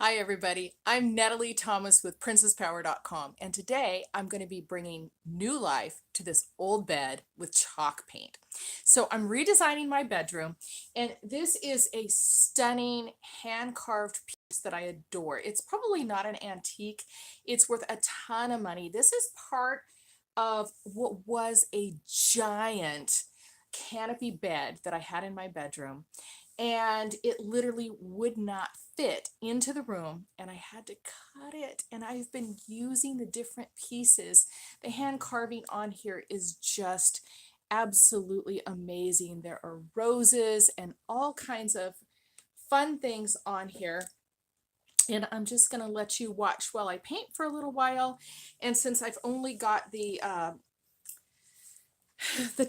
Hi, everybody. I'm Natalie Thomas with PrincessPower.com, and today I'm going to be bringing new life to this old bed with chalk paint. So I'm redesigning my bedroom, and this is a stunning hand-carved piece that I adore. It's probably not an antique. It's worth a ton of money. This is part of what was a giant canopy bed that I had in my bedroom, and it literally would not fit into the room, and I had to cut it, and I've been using the different pieces. The hand carving on here is just absolutely amazing. There are roses and all kinds of fun things on here, and I'm just going to let you watch while I paint for a little while. And since I've only got the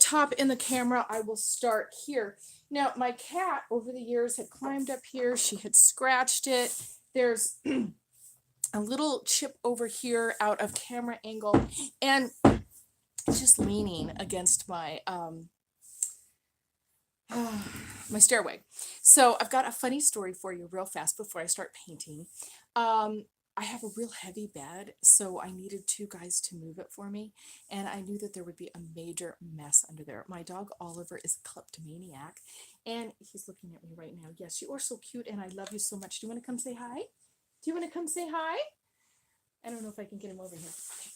top in the camera, I will start here. Now, my cat over the years had climbed up here. She had scratched it. There's a little chip over here out of camera angle, and it's just leaning against my my stairway. So I've got a funny story for you real fast before I start painting. I have a real heavy bed, so I needed two guys to move it for me, and I knew that there would be a major mess under there. My dog Oliver is a kleptomaniac, and he's looking at me right now. Yes, you are so cute, and I love you so much. Do you want to come say hi? Do you want to come say hi? I don't know if I can get him over here. Okay.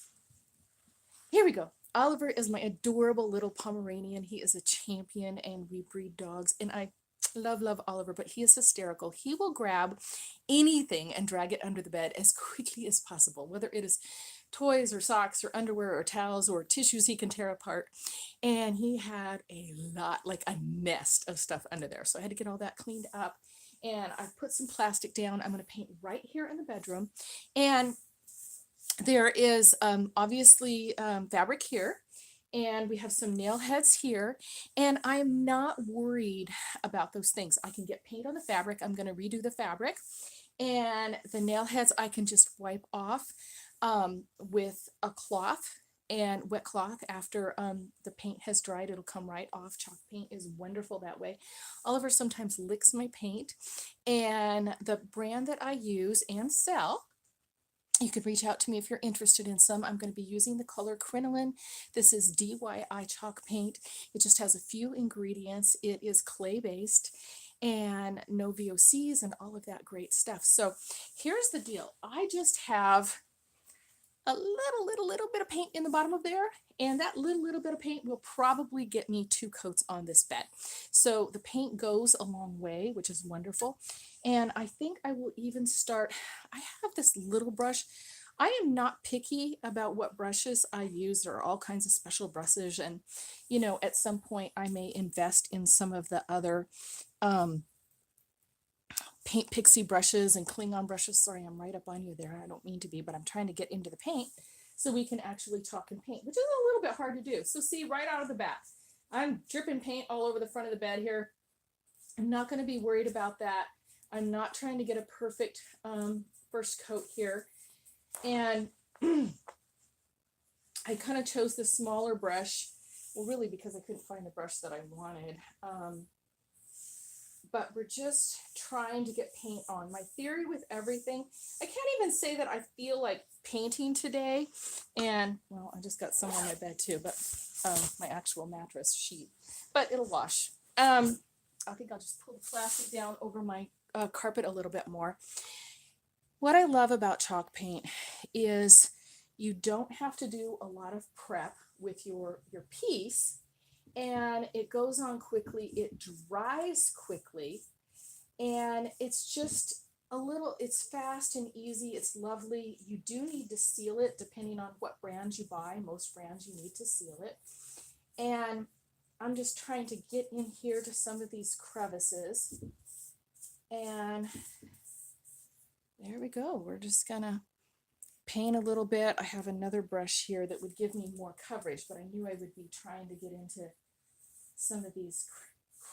Here we go. Oliver is my adorable little Pomeranian. He is a champion, and we breed dogs, and I love Oliver, but he is hysterical. He will grab anything and drag it under the bed as quickly as possible, whether it is toys or socks or underwear or towels or tissues he can tear apart. And he had a lot, like a nest of stuff under there. So I had to get all that cleaned up, and I've put some plastic down. I'm going to paint right here in the bedroom, and there is obviously fabric here, and we have some nail heads here, and I'm not worried about those things. I can get paint on the fabric. I'm going to redo the fabric, and the nail heads I can just wipe off with a cloth and wet cloth after the paint has dried. It'll come right off. Chalk paint is wonderful that way. Oliver sometimes licks my paint, and the brand that I use and sell, you could reach out to me if you're interested in some. I'm going to be using the color Crinoline. This is DIY chalk paint. It just has a few ingredients. It is clay based and no VOCs and all of that great stuff. So here's the deal. I just have a little bit of paint in the bottom of there, and that little bit of paint will probably get me two coats on this bed. So the paint goes a long way, which is wonderful. And I think I will even start, I have this little brush. I am not picky about what brushes I use. There are all kinds of special brushes, and at some point I may invest in some of the other paint pixie brushes and Klingon brushes. Sorry, I'm right up on you there. I don't mean to be, but I'm trying to get into the paint so we can actually chalk and paint, which is a little bit hard to do. So see, right out of the bat, I'm dripping paint all over the front of the bed here. I'm not going to be worried about that. I'm not trying to get a perfect first coat here. And I kind of chose the smaller brush, well, really because I couldn't find the brush that I wanted. But we're just trying to get paint on. My theory with everything, I can't even say that I feel like painting today. And, well, I just got some on my bed too, but my actual mattress sheet. But it'll wash. I think I'll just pull the plastic down over my carpet a little bit more. What I love about chalk paint is you don't have to do a lot of prep with your piece, and it goes on quickly, it dries quickly, and it's just it's fast and easy, it's lovely. You do need to seal it depending on what brand you buy. Most brands you need to seal it. And I'm just trying to get in here to some of these crevices, and there we go. We're just gonna paint a little bit. I have another brush here that would give me more coverage, but I knew I would be trying to get into some of these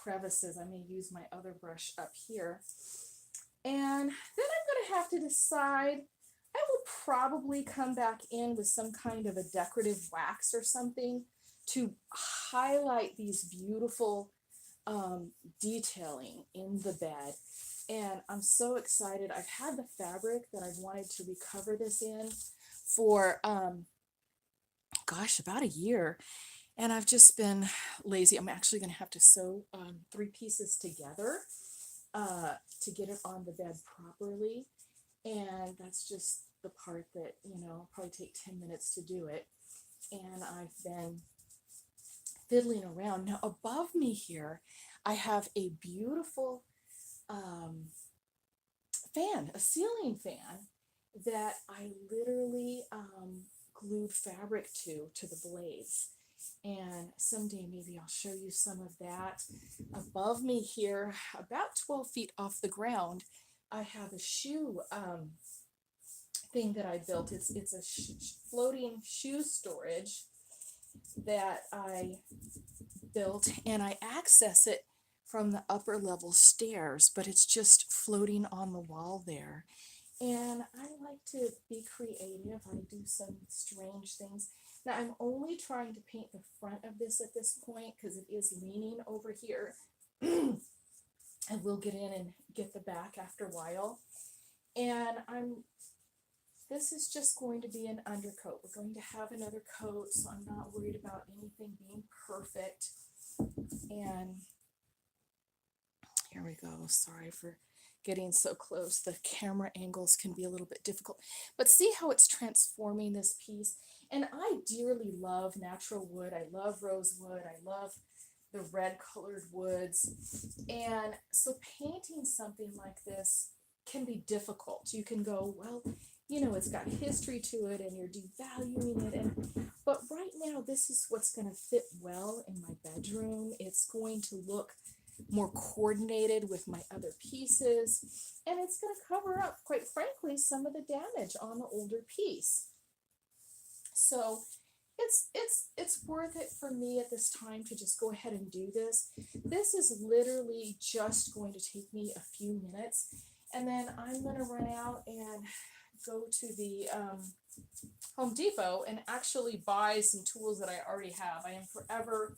crevices. I may use my other brush up here. And then I'm going to have to decide. I will probably come back in with some kind of a decorative wax or something to highlight these beautiful detailing in the bed. and I'm so excited. I've had the fabric that I've wanted to recover this in for, gosh, about a year. And I've just been lazy. I'm actually going to have to sew three pieces together to get it on the bed properly. And that's just the part that, probably take 10 minutes to do it. And I've been fiddling around. Now, above me here, I have a beautiful fan, a ceiling fan that I literally glued fabric to the blades. And someday maybe I'll show you some of that. Above me here, about 12 feet off the ground, I have a shoe thing that I built. It's a floating shoe storage that I built, and I access it from the upper level stairs, but it's just floating on the wall there. And I like to be creative. I do some strange things. Now I'm only trying to paint the front of this at this point because it is leaning over here. I will get in and get the back after a while. And this is just going to be an undercoat. We're going to have another coat, so I'm not worried about anything being perfect. And here we go. Sorry for getting so close. The camera angles can be a little bit difficult, but see how it's transforming this piece. And I dearly love natural wood. I love rosewood. I love the red colored woods. And so painting something like this can be difficult. You can go, well, it's got history to it and you're devaluing it. But right now, this is what's going to fit well in my bedroom. It's going to look more coordinated with my other pieces, and it's going to cover up, quite frankly, some of the damage on the older piece. So it's worth it for me at this time to just go ahead and do this. This is literally just going to take me a few minutes, and then I'm going to run out and go to the Home Depot and actually buy some tools that I already have. I am forever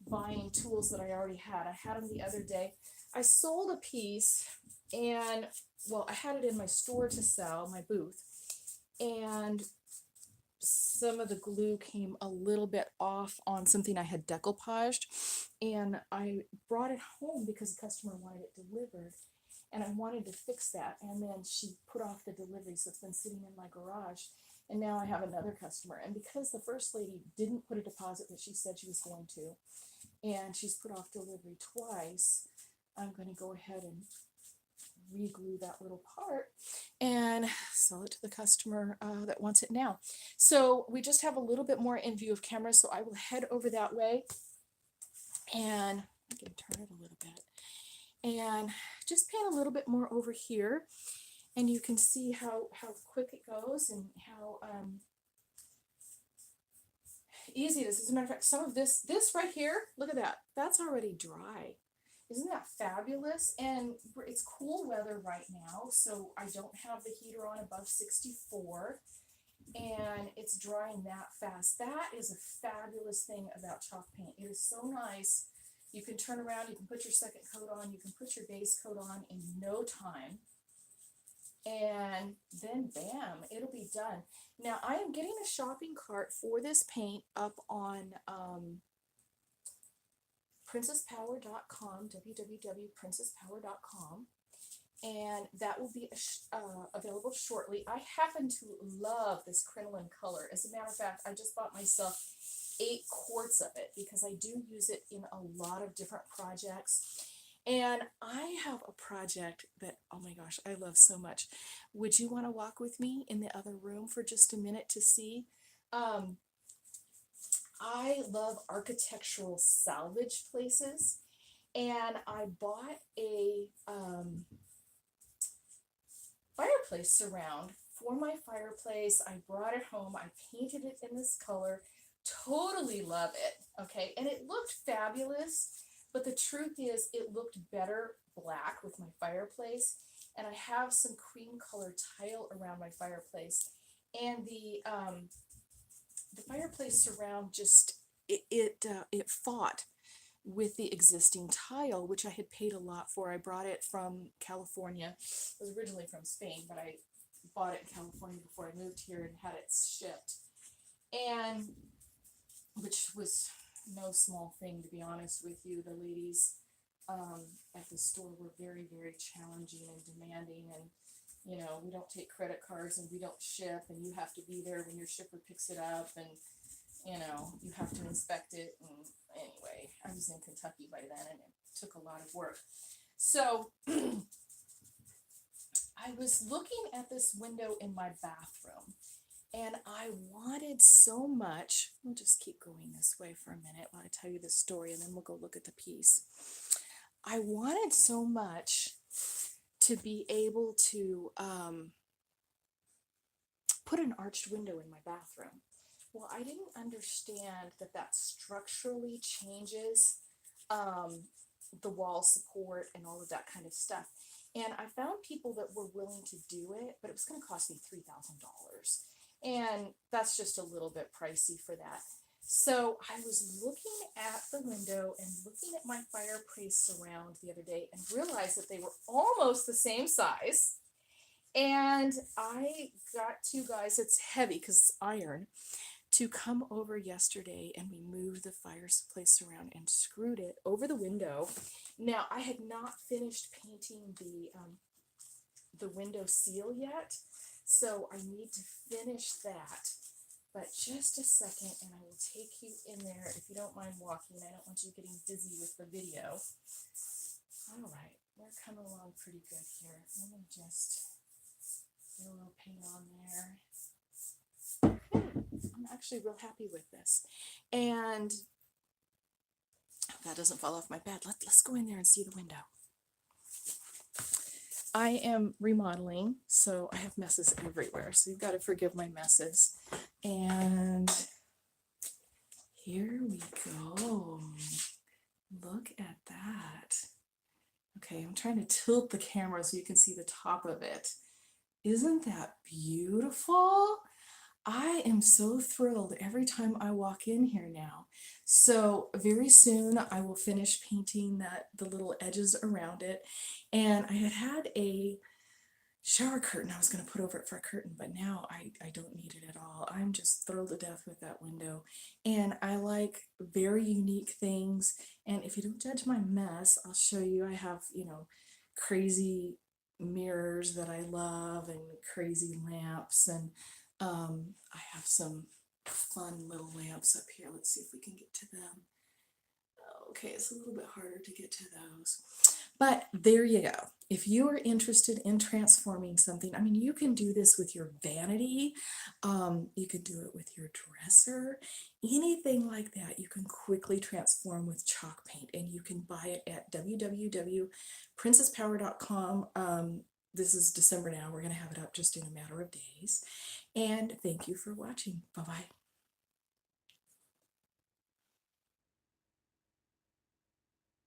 buying tools that I already had. I had them the other day. I sold a piece, and well, I had it in my store to sell, my booth, and some of the glue came a little bit off on something I had decoupaged, and I brought it home because the customer wanted it delivered, and I wanted to fix that. And then she put off the delivery, so it's been sitting in my garage. And now I have another customer. And because the first lady didn't put a deposit that she said she was going to, and she's put off delivery twice, I'm going to go ahead and re-glue that little part and sell it to the customer that wants it now. So we just have a little bit more in view of camera, so I will head over that way, and I can turn it a little bit and just paint a little bit more over here, and you can see how quick it goes and how easy it is. As a matter of fact, some of this right here, look at that, that's already dry. Isn't that fabulous? And it's cool weather right now, so I don't have the heater on above 64, and it's drying that fast. That is a fabulous thing about chalk paint. It is so nice. You can turn around, you can put your second coat on, you can put your base coat on in no time, and then bam, it'll be done. Now I am getting a shopping cart for this paint up on princesspower.com, www.princesspower.com, and that will be available shortly. I happen to love this crinoline color. As a matter of fact, I just bought myself 8 quarts of it because I do use it in a lot of different projects. And I have a project that, oh my gosh, I love so much. Would you want to walk with me in the other room for just a minute to see? I love architectural salvage places, and I bought a fireplace surround for my fireplace. I brought it home. I painted it in this color. Totally love it. Okay, and it looked fabulous, but the truth is it looked better black with my fireplace, and I have some cream color tile around my fireplace, and the fireplace surround just it fought with the existing tile, which I had paid a lot for. I brought it from California. It was originally from Spain, but I bought it in California before I moved here and had it shipped. And which was no small thing, to be honest with you. The ladies at the store were very, very challenging and demanding, and you know, we don't take credit cards and we don't ship, and you have to be there when your shipper picks it up, and you know, you have to inspect it. And anyway, I was in Kentucky by then, and it took a lot of work. So I was looking at this window in my bathroom, and I wanted so much. We'll just keep going this way for a minute while I tell you this story, and then we'll go look at the piece. I wanted so much to be able to put an arched window in my bathroom. Well, I didn't understand that that structurally changes the wall support and all of that kind of stuff. And I found people that were willing to do it, but it was going to cost me $3,000. And that's just a little bit pricey for that. So I was looking at the window and looking at my fireplace surround the other day and realized that they were almost the same size. And I got two guys, it's heavy because it's iron, to come over yesterday, and we moved the fireplace surround and screwed it over the window. Now, I had not finished painting the window seal yet, so I need to finish that. But just a second, and I will take you in there if you don't mind walking. I don't want you getting dizzy with the video. All right, we're coming along pretty good here. Let me just get a little paint on there. I'm actually real happy with this. And that doesn't fall off my bed. Let's go in there and see the window. I am remodeling, so I have messes everywhere. So you've got to forgive my messes. And here we go. Look at that. Okay, I'm trying to tilt the camera so you can see the top of it. Isn't that beautiful? I am so thrilled every time I walk in here now. So very soon I will finish painting the little edges around it. And I had a shower curtain I was going to put over it for a curtain, but now I don't need it at all. I'm just thrilled to death with that window. And I like very unique things. And if you don't judge my mess, I'll show you. I have, you know, crazy mirrors that I love and crazy lamps, and I have some fun little lamps up here. Let's see if we can get to them. Okay, it's a little bit harder to get to those. But there you go. If you are interested in transforming something, I mean, you can do this with your vanity. You could do it with your dresser. Anything like that, you can quickly transform with chalk paint, and you can buy it at www.princesspower.com. This is December now. We're going to have it up just in a matter of days. And thank you for watching. Bye-bye.